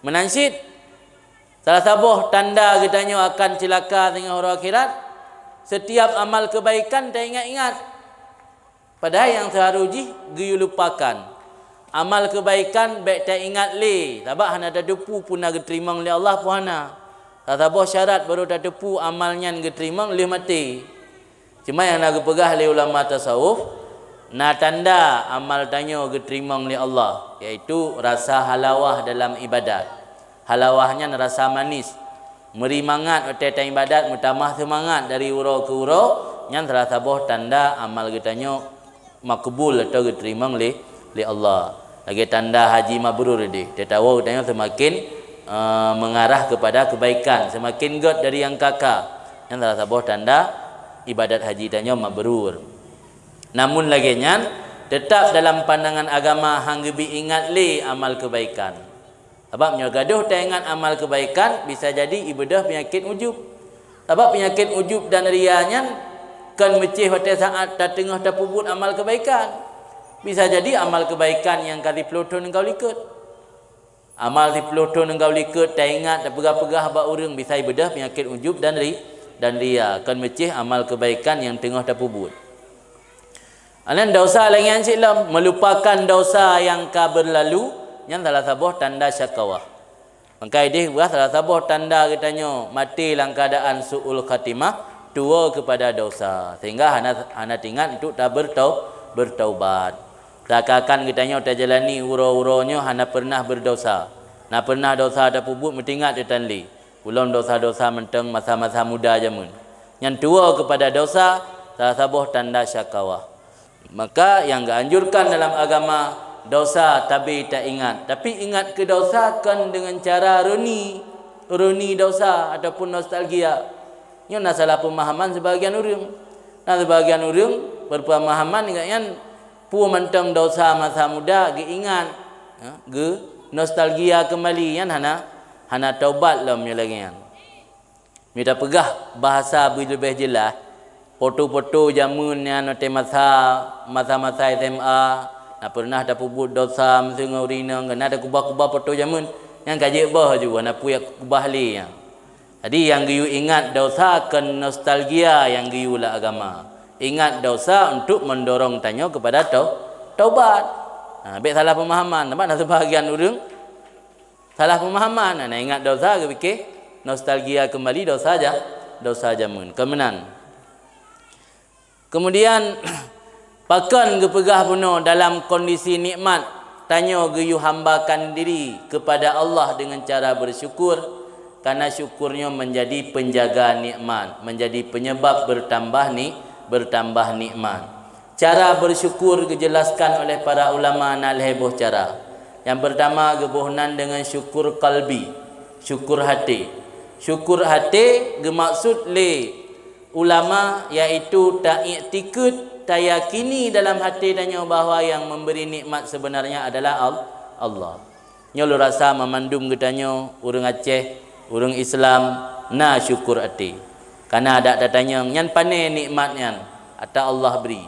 menansyid. Salah satu tanda katanya akan celaka dengan orang akhirat, setiap amal kebaikan tak ingat-ingat. Padahal yang seharusnya giyu lupakan. Amal kebaikan baik tak ingat le. Sebab hana ada depu pun nak terima oleh Allah pun hana. Salah satu syarat baru ada depu amalnya nak terima oleh mati. Cuma yang nak pegah oleh ulama tasawuf, na tanda amal tanya diterima oleh Allah, iaitu rasa halawah dalam ibadat. Halawahnya rasa manis, meri mangat otak ibadat, mutamah semangat dari uro ke uro, yang salah satu tanda amal kitanya makbul atau diterima oleh Allah. Lagi tanda haji mabrur dia tahu kitanya semakin mengarah kepada kebaikan, semakin god dari yang kakak. Yang salah satu tanda ibadat haji tanya mabrur. Namun lagi nyan tetap dalam pandangan agama hang gebi ingat le amal kebaikan. Sebab gaduh tak ingat amal kebaikan bisa jadi ibadah penyakit ujub. Sebab penyakit ujub dan rianya kan mecih pada saat tak tengah tak pubut amal kebaikan. Bisa jadi amal kebaikan yang kali peloton engkau likut. Amal di peloton engkau likut tak ingat tak pegah-pegah haba orang bisa ibadah penyakit ujub dan ria kan mecih amal kebaikan yang tengah tak pubut. Anan dosa lagi yang silam melupakan dosa yang ka berlalu, yang salah satu tanda syakawah. Maka ini buah salah satu tanda katanya mati dalam keadaan su'ul khatimah, tua kepada dosa. Sehingga hana tinggal itu tak bertaubat. Takkan katanya tak jalani uro-uronya hana pernah berdosa. Nak pernah dosa ada pubut mentingat dia tanli. Ulang dosa-dosa menteng masa-masa muda jamun. Yang tua kepada dosa salah satu tanda syakawah. Maka yang dianjurkan dalam agama, dosa tapi tak ingat, tapi ingat ke dosa kan dengan cara runi dosa ataupun nostalgia. Ini nak salah pemahaman sebahagian orang. Nah sebahagian orang berpemahaman ingatnya pu mentang dosa masa muda ge ingat, ge nostalgia kembali yang hana taubat lah lagi. Minta pegah bahasa lebih jelas. Foto-foto jamun yang nanti masa-masa SMA. Nak pernah ada pubut dosa mesti ngurina kena ada kubah-kubah foto jamun yang kaji bah juga nak puyak kubah li ya. Jadi yang giyu ingat dosa kan nostalgia yang giyu lah agama. Ingat dosa untuk mendorong tanya kepada taubat. Baik salah pemahaman. Nampak nak sebahagian orang salah pemahaman. Nak ingat dosa ke fikir nostalgia kembali dosa jamun. Kemenan. Kemudian pakan kepegah penuh dalam kondisi nikmat, tanya geyu hambakan diri kepada Allah dengan cara bersyukur, karena syukurnya menjadi penjaga nikmat, menjadi penyebab bertambah nikmat. Cara bersyukur dijelaskan oleh para ulama na leheboh cara. Yang pertama gebohnan dengan syukur kalbi, syukur hati. Syukur hati gemaksud le ulama iaitu tak iktikad, tak yakini dalam hati tanya bahawa yang memberi nikmat sebenarnya adalah Allah. Nyolo rasa memandum katanya orang Aceh, orang Islam na syukur hati. Karena ada tanya nyan pandai nikmatnya atau Allah beri.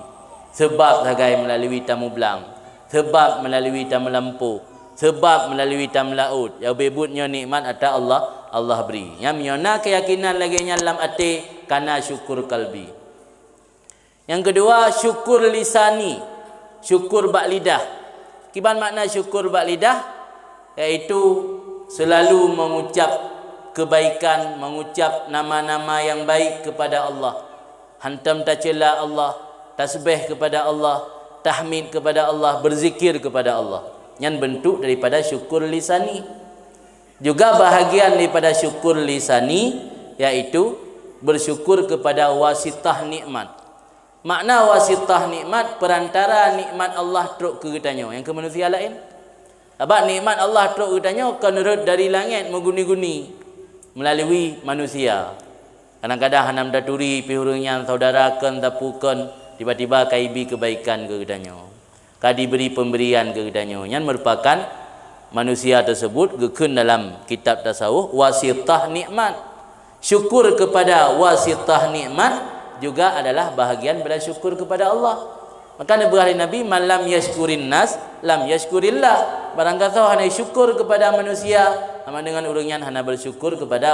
Sebab sebagai melalui tamu belang, sebab melalui tamu lampu, sebab melalui tamu laut. Yang bebutnya nikmat atau Allah beri. Yang miona keyakinan lagi dalam hati karena syukur kalbi. Yang kedua syukur lisani, syukur bak lidah. Kiban makna syukur bak lidah iaitu selalu mengucap kebaikan, mengucap nama-nama yang baik kepada Allah. Hantam tacela Allah, tasbih kepada Allah, tahmid kepada Allah, berzikir kepada Allah. Yang bentuk daripada syukur lisani. Juga bahagian daripada syukur lisani iaitu bersyukur kepada wasitah nikmat. Makna wasitah nikmat, perantara nikmat Allah truk ke kitanya yang ke manusia lain. Sebab nikmat Allah truk ke kitanya menurut dari langit mengguni-guni melalui manusia. Kadang-kadang hanam daturi pihurungnya saudarakan tapukan tiba-tiba kaibi kebaikan ke kitanya. Kadi beri pemberian ke kitanya. Yang merupakan manusia tersebut gekun dalam kitab tasawuf wasitah nikmat. Syukur kepada wasitah nikmat juga adalah bahagian pada syukur kepada Allah. Maka Nabi malam yashkurin nas lam yashkurillah. Barang kata hanya syukur kepada manusia, sama dengan urang yang hana bersyukur kepada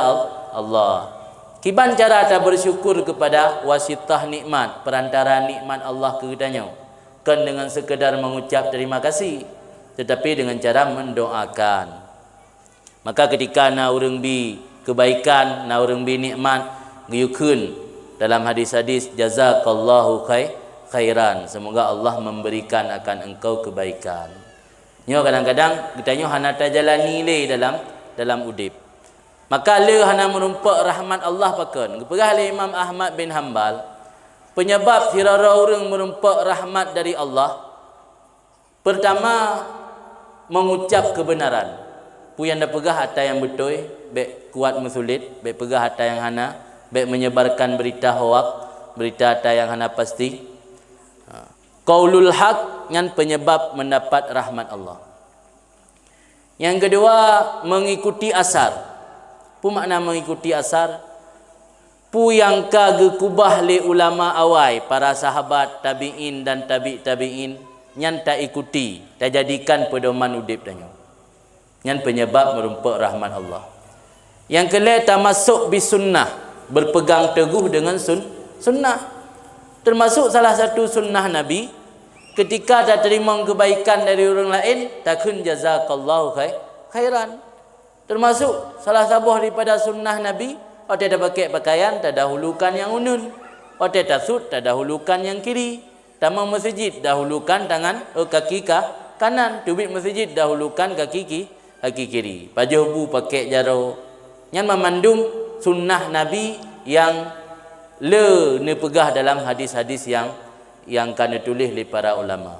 Allah. Kiban cara ta bersyukur kepada wasitah nikmat, perantara nikmat Allah ke kitanya. Bukan dengan sekedar mengucap terima kasih, tetapi dengan cara mendoakan. Maka ketika na urang bi kebaikan, na urang bi nikmat, giyukun dalam hadis-hadis jazakallahu khairan, semoga Allah memberikan akan engkau kebaikan. Nyo kadang-kadang kita nyo hana ta jalani le dalam udip. Maka le hana merumpak rahmat Allah pakan. Geperah le Imam Ahmad bin Hanbal, penyebab sirara urang merumpak rahmat dari Allah, pertama mengucap kebenaran. Pu yang dah pegah harta yang betul, baik kuat mesulit, baik pegah harta yang hana, baik menyebarkan berita hoak, berita harta yang hana pasti. Qaulul haq yang penyebab mendapat rahmat Allah. Yang kedua, mengikuti asar. Pu makna mengikuti asar? Pu yang kage kubah le ulama awai, para sahabat, tabi'in dan tabi'in, yang tak ikuti, tak jadikan pedoman udip danyo. Yang penyebab merumpak rahmat Allah. Yang kelima, termasuk bisunnah, berpegang teguh dengan sunnah. Termasuk salah satu sunnah Nabi, ketika dah terima kebaikan dari orang lain, takun jazakallahu khairan. Termasuk salah sabuh daripada sunnah Nabi, otak dah pakai pakaian, tak dahulukan yang unun. Otak tasud, tak dahulukan yang kiri. Tamang masjid, dahulukan tangan kaki kanan. Tubik masjid, dahulukan kaki kiri. Pajuh pakai jaro. Yang memandung sunnah Nabi yang le ne pegah dalam hadis-hadis yang kena tulis oleh para ulama.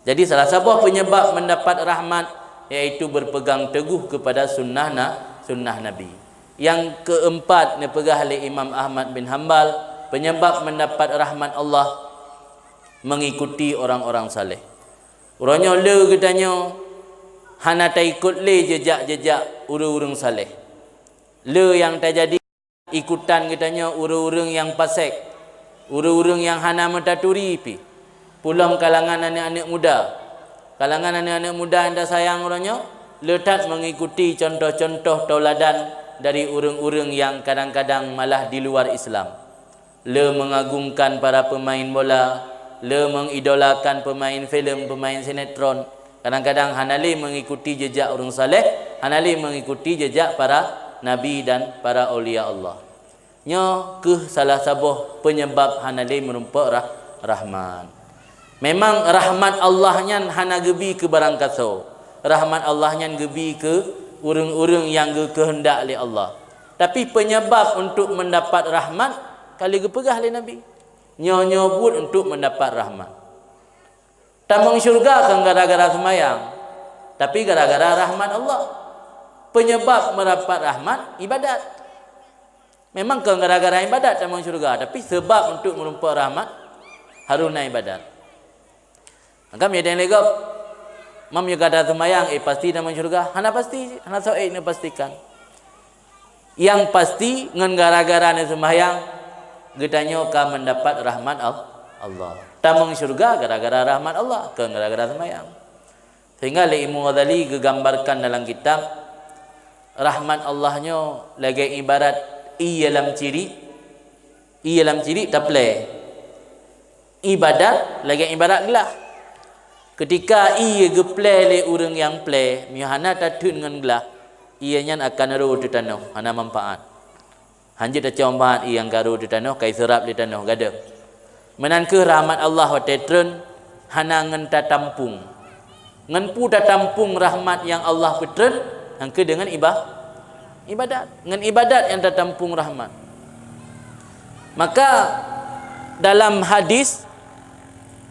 Jadi salah satu penyebab mendapat rahmat iaitu berpegang teguh kepada sunnah Nabi. Yang keempat ne pegah oleh Imam Ahmad bin Hanbal, penyebab mendapat rahmat Allah mengikuti orang-orang saleh. Orangnya le katanya hana ta ikut le jejak-jejak urang-urang saleh. Le yang tak jadi ikutan katanya urang-urang yang fasik, urang-urang yang hana mentaturi pi. Pulang kalangan anak-anak muda. Kalangan anak-anak muda yang dah sayang orangnya, letak mengikuti contoh-contoh tauladan dari urang-urang yang kadang-kadang malah di luar Islam. Le mengagungkan para pemain bola, le mengidolakan pemain filem, pemain sinetron. Kadang-kadang hanali mengikuti jejak orang saleh, hanali mengikuti jejak para nabi dan para aulia Allah. Nya ke salah sabuh penyebab hanali merumpak rahmat. Memang rahmat Allahnya hana gebi ke barang kasau. Rahmat Allahnya gebi ke urang-urang yang kehendak oleh Allah. Tapi penyebab untuk mendapat rahmat kali gepegah oleh Nabi. Nya pun untuk mendapat rahmat. Tamang syurga kan gara-gara semayang, tapi gara-gara rahmat Allah. Penyebab mendapat rahmat ibadat. Memang kan gara-gara ibadat tamang syurga, tapi sebab untuk merumpak rahmat haruna ibadat. Maka dia yang legap, mam yang kata semayang, pasti tamang syurga, hana pasti, hana soal ini pastikan. Yang pasti ngan gara-gara ni semayang, getanya akan mendapat rahmat Allah. Tamang syurga gara-gara rahmat Allah, ke gara-gara semayang. Sehingga Imam Ghazali gegambarkan dalam kitab, rahmat Allahnya lagi ibarat ialam ciri tak play. Ibadat lagi ibarat gelah. Ketika ia geplay le orang yang play, mihana tatun dengan gelah, ianya akan ru di tanah, hana manfaat. Hanjit dah manfaat ia yang garu di tanah, kai serap di tanah gada. Menan ke rahmat Allah wa tetren hana ngan ta tampung. Ngan pu ta tampung rahmat yang Allah petren hangke dengan ibadat. Ngan ibadat yang ta tampung rahmat. Maka dalam hadis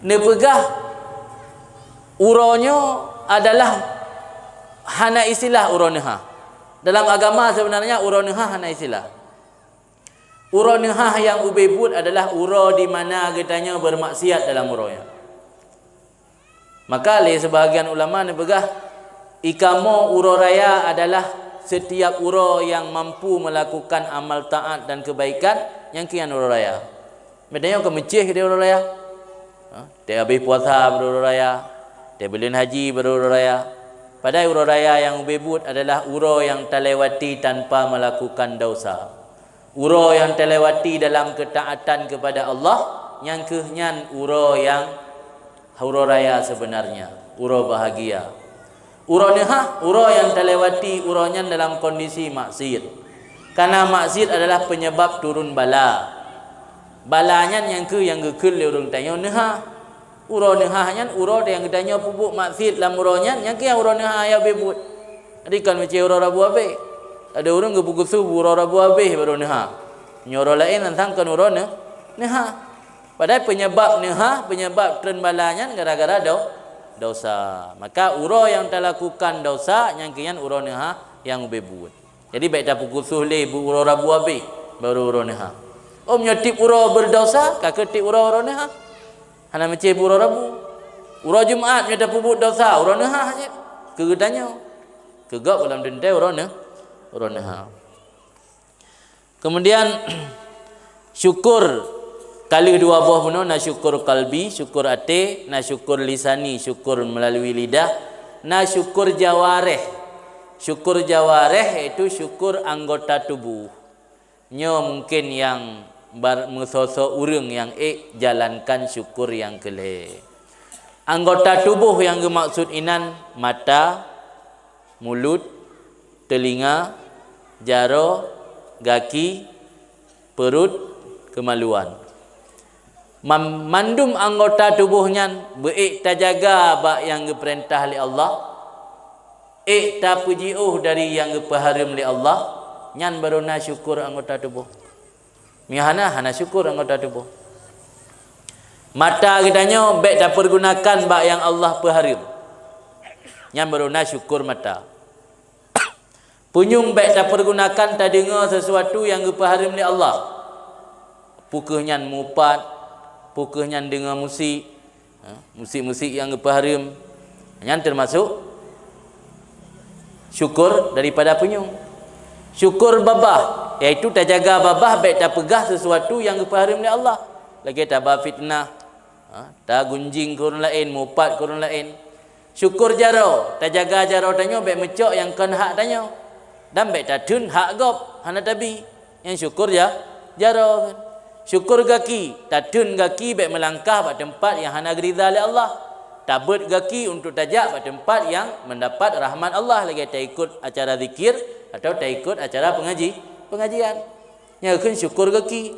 ne pegah uronyo adalah hana istilah uroneha. Dalam agama sebenarnya uroneha hana istilah. Uroneha yang ubebut adalah uro di mana katanya bermaksiat dalam uronya. Maka le sebahagian ulama ne pegah ikamo uro raya adalah setiap uro yang mampu melakukan amal taat dan kebaikan yang kian uro raya. Medanya ke Mesir dia uro raya. Dia habis puasa beruro raya. Dia beliin haji beruro raya. Padahal urau raya yang bebut adalah urau yang terlewati tanpa melakukan dosa. Urau yang terlewati dalam ketaatan kepada Allah, yang kehnyan urau yang urau raya sebenarnya, urau bahagia. Urau nihah, urau yang terlewati uraunya dalam kondisi maksiat. Karena maksiat adalah penyebab turun bala. Balanya yang gekul urang tanya nihah. Urau nihahnya urau yang tanya pupuk maksiat dalam uraunya yang ke urau nihah ayat bebut. Jadi kan macam urau rabu habis. Ada orang ke buku subuh urau rabu habis baru nihah. Nyoro lain nantangkan urau nihah. Padahal penyebab nihah, penyebab turun balanya gara-gara dosa. Maka urau yang terlakukan dosa yang kian urau nihah yang bebut. Jadi baik dah pukul suhleh urau rabu habis baru urau nihah. Oh menyetip urau berdosa, kakak tip urau nihah. Hana macam urau rabu. Urau Jumaat menyetip pupuk dosa, urau nihah je. Kegetanya. Kegak dalam dentai urau nihah. Kemudian syukur kali dua buah penuh, na syukur kalbi, syukur hati, na syukur lisani, syukur melalui lidah, na syukur jawareh. Syukur jawareh itu syukur anggota tubuh. Nyo mungkin yang mesosok urang yang jalankan syukur yang keleh. Anggota tubuh yang dimaksud inan mata, mulut, telinga, jaro, kaki, perut, kemaluan. Mandum anggota tubuhnya baik terjaga bak yang diperintah oleh Allah, tak pujiuh dari yang dipaharam oleh Allah, nyan baru na syukur anggota tubuh. Mihana hana syukur anggota tubuh. Mata kitanya baik tak pergunakan bak yang Allah paharam, nyan baru na syukur mata. Punyung baik tak pergunakan tak dengar sesuatu yang dipaharam oleh Allah. Pukehnya mupat, pukehnya dengar musik, musik-musik yang kepaharam, yang termasuk syukur daripada penyung. Syukur babah, iaitu tak jaga babah baik tak pegah sesuatu yang kepaharam oleh Allah. Lagi tak fitnah, tak gunjing ke orang lain, mupat ke orang lain. Syukur jaro, tak jaga jaro tanya baik mecok yang kan hak tanya. Dan baik tak tun hak gop, hana tabi. Yang syukur jaro. Syukur kaki, tatun kaki baik melangkah pada tempat yang hana geridha oleh Allah. Tabut kaki untuk tajak pada tempat yang mendapat rahmat Allah. Lagi tak ikut acara zikir atau tak ikut acara pengajian. Yang akan syukur kaki.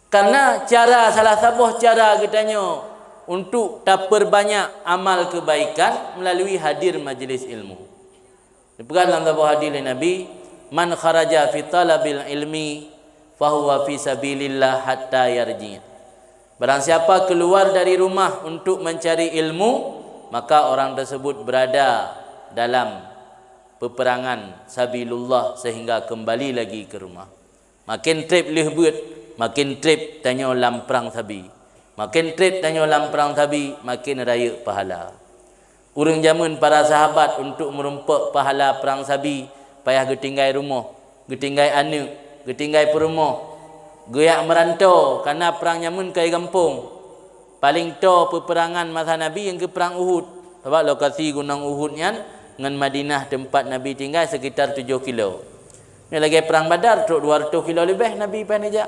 Karena salah satu cara kitanya untuk tak perbanyak amal kebaikan melalui hadir majlis ilmu. Dipegang dalam sebuah hadis Nabi, man kharaja fi talabil ilmi fahuwa fi sabilillah hatta yarji. Barang siapa keluar dari rumah untuk mencari ilmu, maka orang tersebut berada dalam peperangan sabilullah sehingga kembali lagi ke rumah. Makin trip lehbut, makin trip tanya lam perang sabi. Makin trip tanya lam perang sabi, makin raya pahala. Urang zaman para sahabat untuk merumpak pahala perang sabi, payah getinggai rumah, getinggai anak, getinggai perumah, goyak merantau karena perang nyamun kai kampung. Paling to peperangan masa Nabi yang ke perang Uhud. Sebab lokasi gunung Uhud nyan dengan Madinah tempat Nabi tinggal sekitar 7 kilo. Ni lagi perang Badar tok 200 kilo lebih Nabi panejak.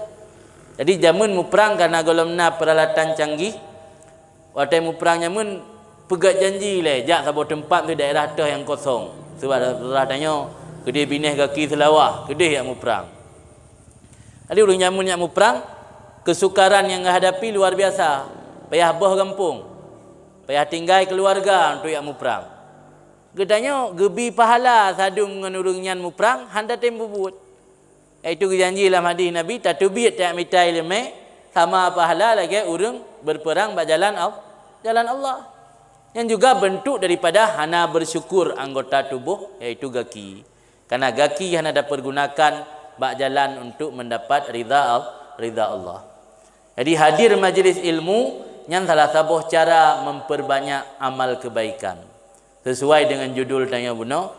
Jadi jamun mu perang karena golomna peralatan canggih. Waktu mu perang nyamun pegat janji le jak sabo tempat tu daerah dah yang kosong. Sebab Allah tanya kedai bineh kaki selawah, kedai yang mu perang. Ada orang nyamun yang mu perang, kesukaran yang hadapi luar biasa. Payah boh kampung, payah tinggal keluarga untuk yang mu perang. Gedanya gebi pahala sadung dengan orang yang mu perang, handa tembu buat. Itu janji dalam hadis Nabi, tatubiyat tak mitai lemeh, sama pahala lagi orang berperang berjalan Allah. Yang juga bentuk daripada hana bersyukur anggota tubuh, iaitu kaki. Karena kaki hana dapat pergunakan bak jalan untuk mendapat ridha Allah. Jadi hadir majlis ilmu yang salah satu cara memperbanyak amal kebaikan. Sesuai dengan judul tanya buno,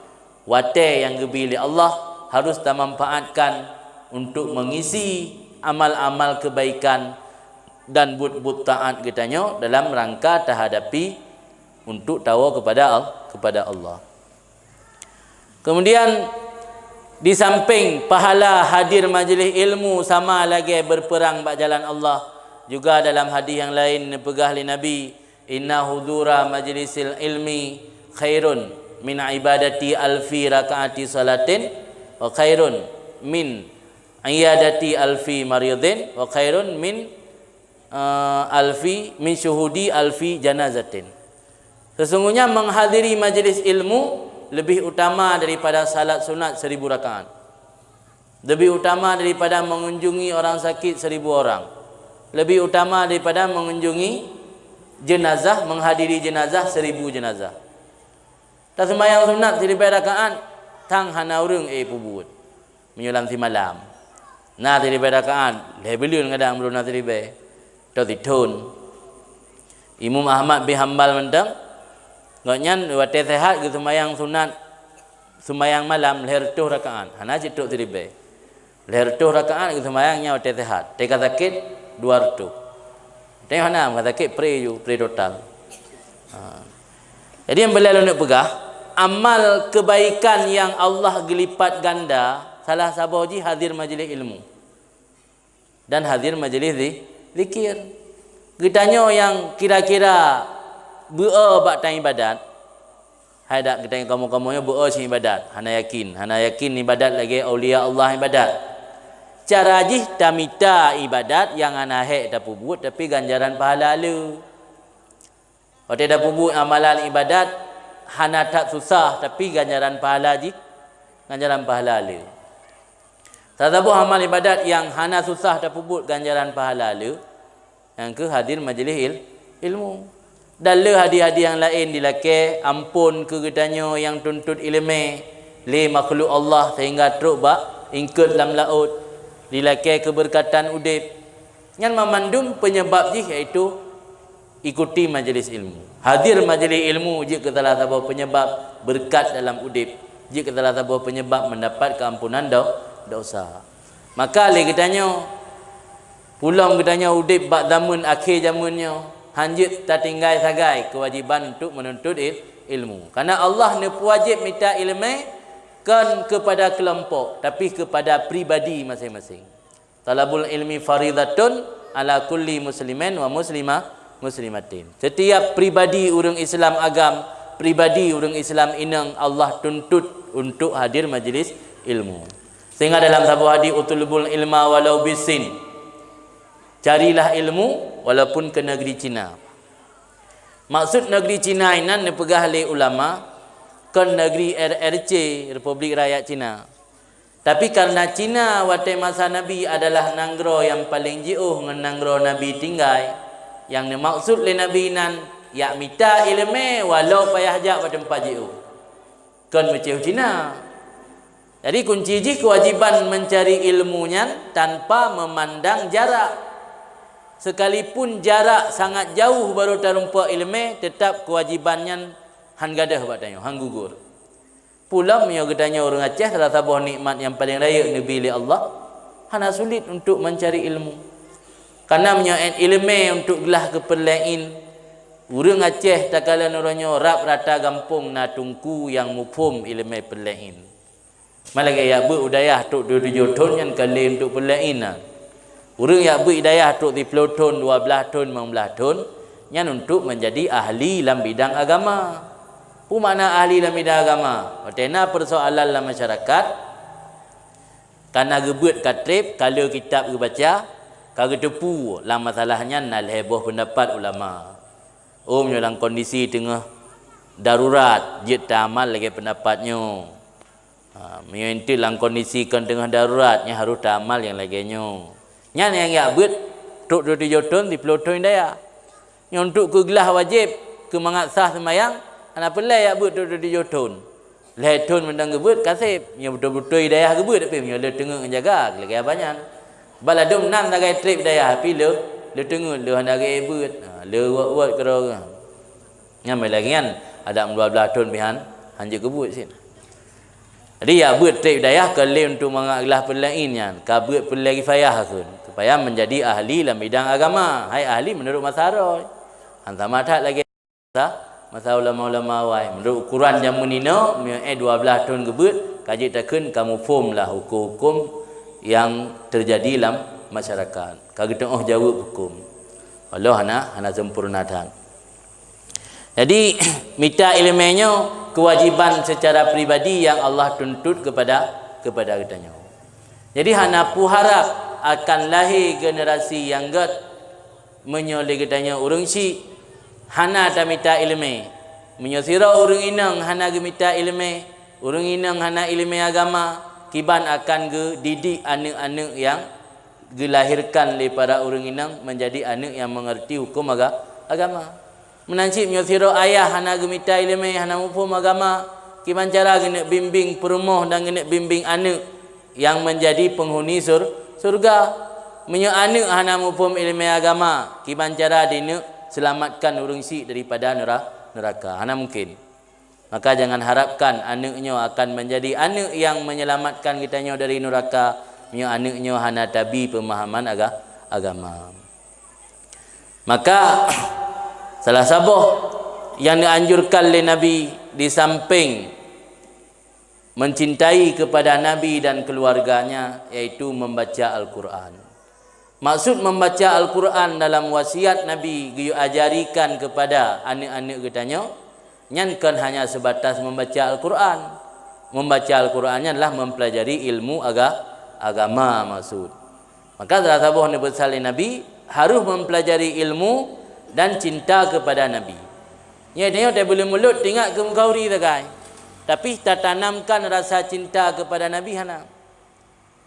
wate yang gebili Allah harus kita manfaatkan untuk mengisi amal-amal kebaikan dan but-but taat kitanya dalam rangka terhadapi untuk tawa kepada Allah. Kemudian di samping pahala hadir majlis ilmu sama lagi berperang bak jalan Allah, juga dalam hadis yang lain pegah li Nabi, inna hudura majlisil ilmi khairun min ibadati alfi rakaati salatin wa khairun min iyadati alfi maridin wa khairun min alfi min syuhudi alfi janazatin. Sesungguhnya menghadiri majlis ilmu lebih utama daripada salat sunat 1000 rakaat. Lebih utama daripada mengunjungi orang sakit 1000 orang. Lebih utama daripada mengunjungi jenazah, menghadiri jenazah 1000 jenazah. Tak sembahyang sunat 1000 rakaat, tang hana urang pubut. Menyulam si malam. Nah 1000 rakaat, lebelun kadang belum nak 1000. Tok ditun. Imam Ahmad bin Hanbal mendang ngaknyan wate sehat ke sembahyang sunat sembahyang malam leher 2 rakaat. Hana cituk 1000. Leher 2 rakaat ke sembahyangnya wate sehat. Teka sakit 200. Tengok hana kata sakit pre total. Jadi yang beliau nak pegah amal kebaikan yang Allah gelipat ganda, salah satu ji hadir majlis ilmu dan hadir majlis zikir. Kitanya yang kira-kira bak tang ibadat, hai dak kita kamu-kamunya sing ibadat, hana yakin ibadat lagi aulia Allah ibadat. Cara jih tamita ibadat yang ana hek dak pubut tapi ganjaran pahala lu. Waktu dak pubut amalan ibadat hana tak susah tapi ganjaran pahala jih, ganjaran pahala lu. Tetapi amal ibadat yang hana susah dak pubut ganjaran pahala lu, yang ke hadir majlis ilmu. Dan le hadiah-hadiah yang lain dilake ampun ke gedanya yang tuntut ilmu le makhluk Allah sehingga teruk bak ingkut dalam laut, dilake keberkatan udip yang memandum penyebab ji iaitu ikuti majlis ilmu. Hadir majlis ilmu jika salah satu penyebab berkat dalam udip, jika salah satu penyebab mendapat keampunan dosa. Maka le gedanya pulang gedanya udip bak zaman akhir zamannya hanjit tak tinggal sagai kewajiban untuk menuntut ilmu. Karena Allah ne wajib minta ilmu kan kepada kelompok tapi kepada pribadi masing-masing. Talabul ilmi faridatun ala kulli muslimin wa muslimatin. Setiap pribadi orang Islam agam, pribadi orang Islam inang Allah tuntut untuk hadir majlis ilmu. Sehingga dalam sebuah hadis utulubul ilma walau bisin. Carilah ilmu walaupun ke negeri Cina. Maksud negeri Cina ini dipegah oleh ulama ke negeri RRC, Republik Rakyat Cina. Tapi karena Cina waktu masa Nabi adalah nanggro yang paling jauh dengan nanggro Nabi tinggal, yang dimaksud oleh Nabi nan ya minta ilmu walau payah jak pada tempat jauh. Kan macam Cina. Jadi kunci kewajiban mencari ilmunya tanpa memandang jarak. Sekalipun jarak sangat jauh baru terumpa ilmu, tetap kewajibannya han gadah batanya, han gugur. Pula punya gedanya orang Aceh salah satu nikmat yang paling raya diberi Allah, hana sulit untuk mencari ilmu. Karena punya ilmu untuk gelah keperlain. Orang Aceh tak kala orangnya rap rata gampung na tungku yang mufhum ilmu perlain. Malah gaya budaya tok 7 tahun yang kali untuk perlain. Orang yang berhidayah untuk 10 tahun, 12 tahun, 15 tahun yang untuk menjadi ahli dalam bidang agama. Apa makna ahli dalam bidang agama? Pertama persoalan dalam masyarakat. Karena gebut katrip, kalau kitab baca, kalau tepu lah masalahnya nak heboh pendapat ulama. Dalam kondisi tengah darurat, dia tak amal lagi pendapatnya. Menyentuh dalam kondisi kan tengah daruratnya harus tak amal yang laginya. Yang ya buat tok 27 tahun di 10 tahun daya. Yang untuk ke gelah wajib ke mengaksah sembahyang, apa lah ya buat tok 27 tahun. Lah tahun mendang gebut kasih, yang betul-betul daya gebut tapi yang le tengah menjaga lagi banyak. Bala dom nan lagai trip daya tapi le tengah le hendak gebut. Le buat kerong. Yang lagi kan ada 12 tahun pihan hanja gebut sin. Jadi ya buat trip daya kali untuk mengalah perlainnya, kabut perlai kifayah kun. Supaya menjadi ahli dalam bidang agama. Hai ahli menurut masyarakat. Hantar matat lagi masa ulama-ulama awal menurut ukuran jamu nino 12 tahun gebut kaji takun kamu form lah hukum-hukum yang terjadi dalam masyarakat kagak tengah jawab hukum Allah hana sempurna dah. Jadi minta ilmunya kewajiban secara pribadi yang Allah tuntut kepada kitanya. Jadi hana pu harap akan lahir generasi yang gat menyoleh kitanya urang si hana ta minta ilmu. Menyosira urang inang hana ge minta ilmu, urang inang hana ilmu agama, kiban akan ge didik anak-anak yang dilahirkan daripada orang inang menjadi anak yang mengerti hukum agama. Menancip menyosira ayah hana gemita ilmu hana hukum agama, kiban cara kena bimbing perumah dan kena bimbing anak yang menjadi penghuni surga. Menyo anak hana hukum ilmu agama, kiban cara dina selamatkan orang si daripada neraka. Hana mungkin. Maka jangan harapkan anaknya akan menjadi anak yang menyelamatkan kitanya dari neraka. Anaknya hana tabi pemahaman agama. Maka salah satu yang dianjurkan oleh Nabi di samping mencintai kepada Nabi dan keluarganya iaitu membaca Al-Quran. Maksud membaca Al-Quran dalam wasiat Nabi dia ajarikan kepada anak-anak kitanya nyankan hanya sebatas membaca Al-Quran. Membaca Al-Qurannya adalah mempelajari ilmu agama maksud. Maka salah satu yang bersalin Nabi harus mempelajari ilmu dan cinta kepada Nabi. Ya tengok tak boleh mulut tengok ke muka uri tak kai. Tapi tak tanamkan rasa cinta kepada Nabi hana.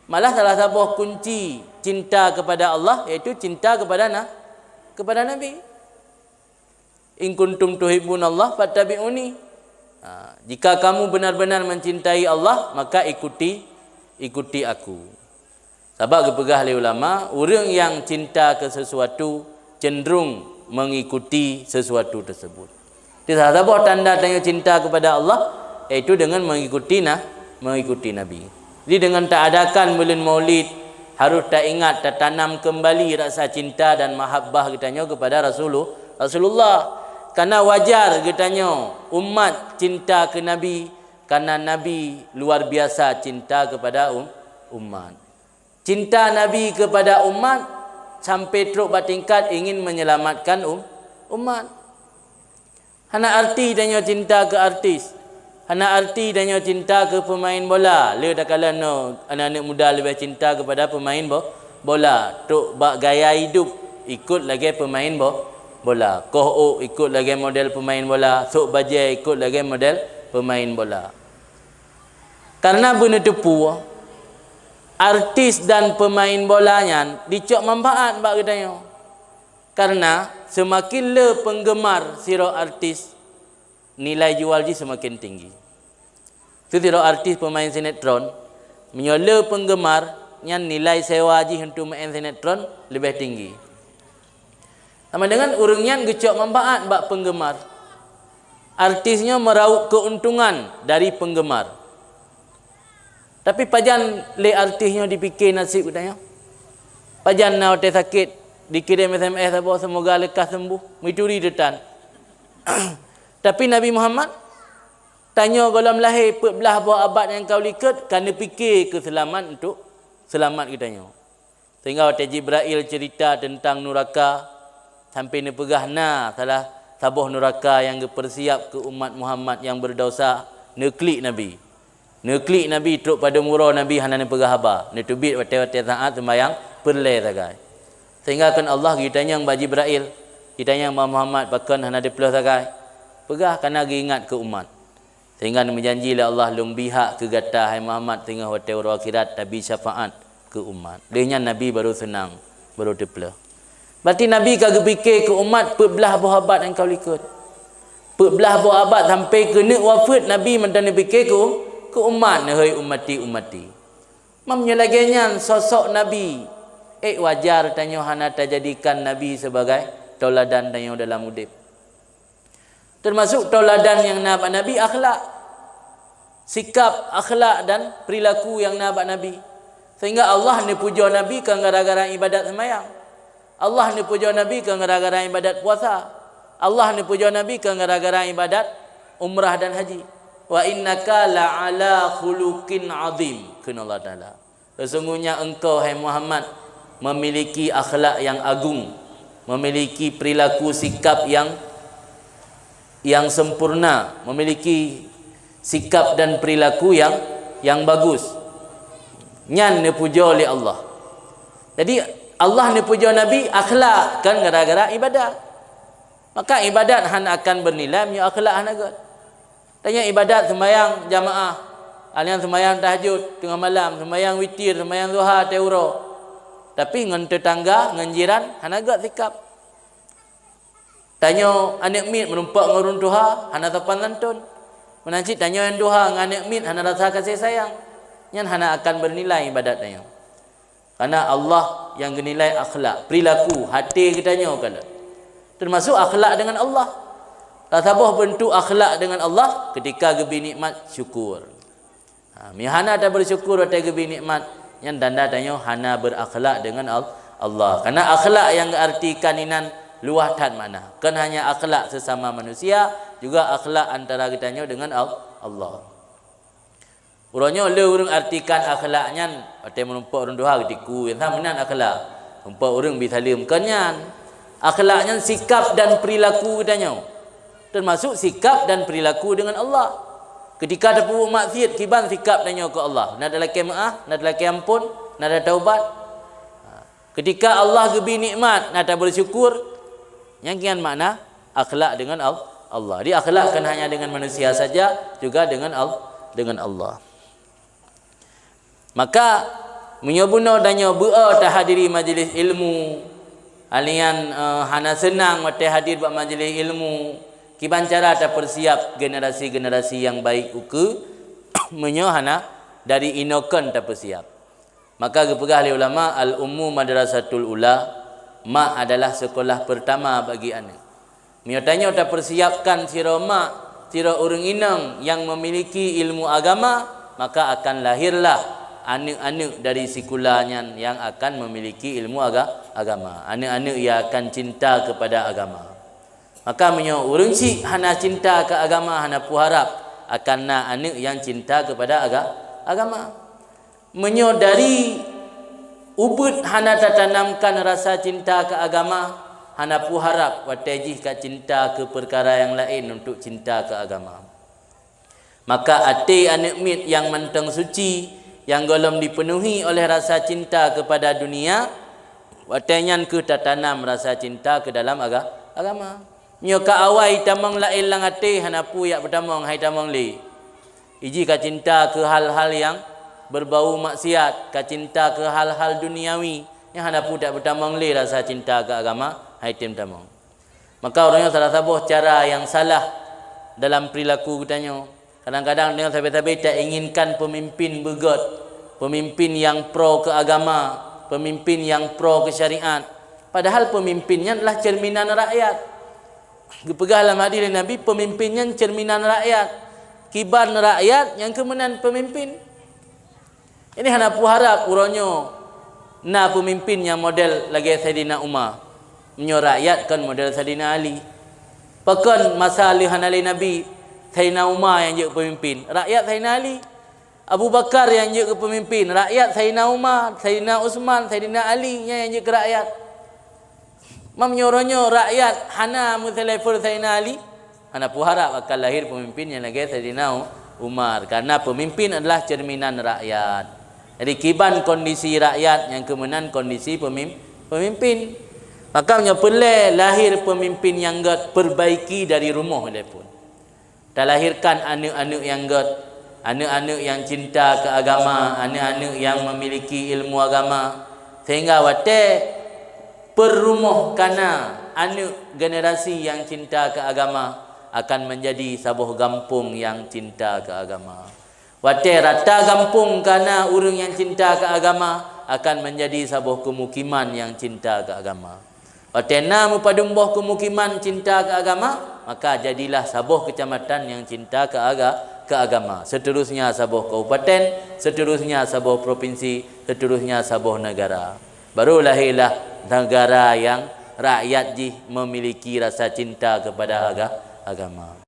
Malah salah satu kunci cinta kepada Allah iaitu cinta kepada Nabi. In kuntum tuhibbunallah fattabi'uni. Jika kamu benar-benar mencintai Allah maka ikuti aku. Sebab kepegah oleh ulama, orang yang cinta ke sesuatu cenderung mengikuti sesuatu tersebut. Jadi salah satu tanda-tanda cinta kepada Allah iaitu dengan mengikuti Nabi. Jadi dengan tak adakan bulan Maulid harus tak ingat tak tanam kembali rasa cinta dan mahabbah kitanya kepada Rasulullah. Karena wajar kitanya umat cinta ke Nabi karena Nabi luar biasa cinta kepada umat. Cinta Nabi kepada umat sampai teruk bertingkat ingin menyelamatkan umat. Hana arti danya cinta ke artis. Hana arti danya cinta ke pemain bola. Le dah kala no anak-anak muda lebih cinta kepada pemain bola. Tok bak gaya hidup ikut lagi pemain bola. Koh ikut lagi model pemain bola. Sok bajai ikut lagi model pemain bola. Karena benda tepu artis dan pemain bolanya dicok manfaat bak katanya. Karena semakin le penggemar siro artis nilai jual dia semakin tinggi. Tu siro artis pemain sinetron menyole penggemar yang nilai sewa ji untuk main sinetron lebih tinggi. Sama dengan urangnya gecok manfaat bak penggemar. Artisnya meraup keuntungan dari penggemar. Tapi pajan le artisnya dipikir nasib katanya. Pajan nak hotel sakit dikirim SMS apa semoga lekas sembuh, mituri detan. Tapi Nabi Muhammad tanya golom lahir belah buah abad yang kau likat kerana fikir keselamat untuk selamat katanya. Sehingga hotel Jibril cerita tentang neraka sampai ni pegah salah sabuh neraka yang bersiap ke umat Muhammad yang berdosa neklik Nabi. Neklik Nabi truk pada murah Nabi hana pegah haba. Ne tubit wate-wate saat sembayang perle sagai. Sehingga kan Allah kitanya yang bagi Jibril, kitanya yang Muhammad bahkan hana de plus sagai. Pegah kena ingat ke umat. Sehingga berjanji lah Allah lung bihak ke gata hai Muhammad tengah wate ura akhirat tabi syafaat ke umat. Dehnya Nabi baru senang, baru depla. Berarti Nabi kagak fikir ke umat belah abad yang kau likut. Belah abad sampai kena wafat Nabi mentang fikir ke umat hai ummati. Mamnya laginya sosok Nabi wajar tanya hana tajadikan Nabi sebagai tauladan tanya dalam hidup. Termasuk tauladan yang Nabi akhlak. Sikap akhlak dan perilaku yang Nabi. Sehingga Allah ni puja Nabi kan gara-gara ibadat sembahyang. Allah ni puja Nabi kan gara-gara ibadat puasa. Allah ni puja Nabi ke gara-gara ibadat umrah dan haji. Wa innaka la'ala khuluqin azim. Kena Allah Ta'ala. Sesungguhnya engkau hai Muhammad memiliki akhlak yang agung, memiliki perilaku sikap yang sempurna, memiliki sikap dan perilaku yang bagus. Nyan ni puja oleh Allah. Jadi Allah ni puja Nabi akhlak kan gara-gara ibadat. Maka ibadat han akan bernilai punya akhlak han agak. Tanya ibadat sembahyang jamaah, alian sembahyang tahajud tengah malam, sembahyang witir, sembahyang zuhar, teuro. Tapi ngan tetangga, ngan jiran han agak sikap. Tanya anak mit menumpak ngurun Tuhan, hana sopan santun. Menanci tanya yang Tuhan ngan anak mit hana rasa kasih sayang. Nyan hana akan bernilai ibadat tanya. Karena Allah yang genilai akhlak, perilaku, hati kita nyo kala. Termasuk akhlak dengan Allah. Tasabah bentuk akhlak dengan Allah ketika gebi nikmat syukur. Hana tak bersyukur atas gebi nikmat, yang tanda tanya hana berakhlak dengan Allah. Karena akhlak yang artikan inan luah tan makna. Kan hanya akhlak sesama manusia, juga akhlak antara kita nyo dengan Allah. Urangnya le urang artikan akhlaknya ate menumpak urang doha ketiku yang samanan akhlak. Umpak urang bisalim kanyan. Akhlaknya sikap dan perilaku katanya. Termasuk sikap dan perilaku dengan Allah. Ketika ada perbuat maksiat kiban sikap tanya ke Allah. Nak ada laki maaf, nak ada laki ampun, nak ada taubat. Ketika Allah gebi nikmat, nak ada bersyukur. Yang kian makna akhlak dengan Allah. Dia akhlak kan hanya dengan manusia saja, juga dengan Allah. Maka menyobuno danyo bua ta hadiri majlis ilmu. Alian hana senang mate hadir buat majlis ilmu. Kiban cara ta persiap generasi-generasi yang baik uke menyo hana dari inokan ta persiap. Maka gepegah oleh ulama al-ummu madrasatul ula, mak adalah sekolah pertama bagi anak. Mio tanya ta persiapkan sira mak, sira urang inang yang memiliki ilmu agama, maka akan lahirlah anak-anak dari sekulanya yang akan memiliki ilmu agama. Anak-anak yang akan cinta kepada agama. Maka menyo urang si hana cinta ke agama, hana puharap akan na anak yang cinta kepada agama. Menyo dari ubud hana tatanamkan rasa cinta ke agama, hana puharap watejih ka cinta ke perkara yang lain untuk cinta ke agama. Maka ati anak mit yang menteng suci, yang golom dipenuhi oleh rasa cinta kepada dunia, watenyan ke tatanam rasa cinta ke dalam agama. Nyo ka awai tamang lain lang ati hanapu yak pertamang hai tamang li. Iji ka cinta ke hal-hal yang berbau maksiat, ka cinta ke hal-hal duniawi, yang hanapu tak pertamang li rasa cinta ke agama hai tim tamang. Maka orangnya salah satu cara yang salah dalam perilaku katanya. Kadang-kadang dengan sahabat-sahabat tak inginkan pemimpin begot, pemimpin yang pro ke agama, pemimpin yang pro ke syariat. Padahal pemimpinnya adalah cerminan rakyat. Gepegah dalam hadis Nabi, pemimpinnya cerminan rakyat. Kiban rakyat yang kemenan pemimpin. Ini hana puharap uronyo na pemimpin yang model lagi Saidina Umar. Menyo rakyat kan model Saidina Ali. Pakan masa lihan Ali Nabi, Sayyidina Umar yang jadi pemimpin, rakyat Sayyidina Ali. Abu Bakar yang jadi pemimpin, rakyat Sayyidina Umar, Sayyidina Utsman, Sayyidina Ali yang jadi rakyat. Memnyoronyo rakyat hana mutalafur Sayyidina Ali, hana puharap akan lahir pemimpin yang lagi Sayyidina Umar. Karena pemimpin adalah cerminan rakyat. Jadi kiban kondisi rakyat yang kemenan kondisi pemimpin. Maka perlu lahir pemimpin yang perbaiki dari rumah dia pun. Lahirkan anak-anak yang anak-anak yang cinta ke agama, anak-anak yang memiliki ilmu agama, sehingga wate perumah kana anak generasi yang cinta ke agama akan menjadi sebuah kampung yang cinta ke agama. Wate rata kampung kana orang yang cinta ke agama akan menjadi sebuah kemukiman yang cinta ke agama. Wate namu padumbuh kemukiman cinta ke agama, maka jadilah sebuah kecamatan yang cinta ke agama. Seterusnya sebuah kabupaten, seterusnya sebuah provinsi, seterusnya sebuah negara. Baru lahirlah negara yang rakyat ji memiliki rasa cinta kepada agama.